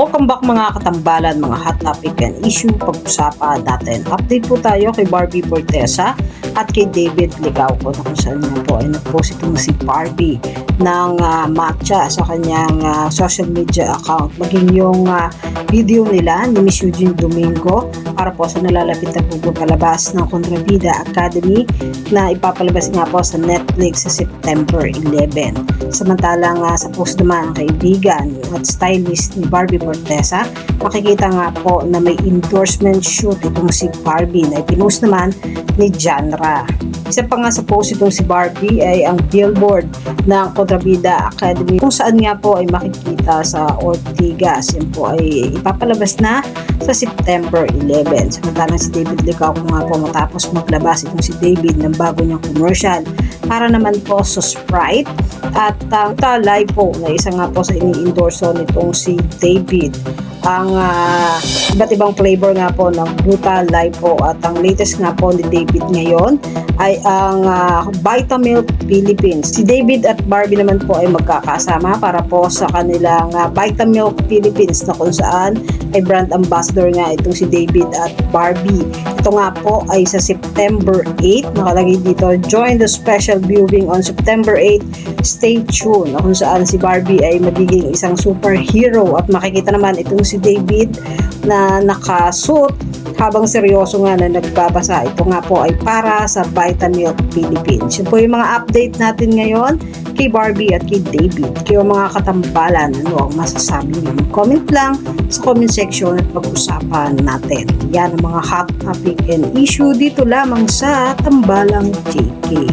Welcome back mga katambalan, mga hot topic and issue pag-usapan natin. Update po tayo kay Barbie Fortesa at kay David Licauco na kung saan nga po ay nag-post itong si Barbie ng matcha sa kanyang social media account. Maging yung video nila ni Miss Eugene Domingo para po sa nalalapit na pagpapalabas ng Kontrabida Academy na ipapalabas nga po sa Netflix sa September 11. Samantalang sa post naman ng kaibigan at stylist ni Barbie Fortesa, makikita nga po na may endorsement shoot itong si Barbie na ipinost naman ni Janra. Isa pa nga sa post itong si Barbie ay ang billboard ng Kontrabida Academy kung saan nga po ay makikita sa Ortigas. Yan po ay ipapalabas na sa September 11. Samantalang si David Licauco nga po matapos maglabas itong si David ng bago niyang commercial para naman po sa Sprite at Lipo na isa nga po sa ini-endorso nitong si David. Ang iba't ibang flavor nga po ng Buta Lipo at ang latest nga po ni David ngayon ay ang Vitamilk Philippines. Si David at Barbie naman po ay magkakasama para po sa kanilang Vitamilk Philippines na kung saan ay brand ambassador nga itong si David at Barbie. Ito nga po ay sa September 8. Nakalagay dito, join the special viewing on September 8. Stay tuned. Na kung saan si Barbie ay magiging isang superhero at makikita naman itong si David na nakasuit habang seryoso nga na nagbabasa. Ito nga po ay para sa Vitamilk Philippines. Yun po yung mga update natin ngayon kay Barbie at kay David. Kayo mga katambalan, ano ang masasabi niyo? Comment lang sa comment section at pag-usapan natin. Yan ang mga hot topic and issue dito lamang sa Tambalang JK.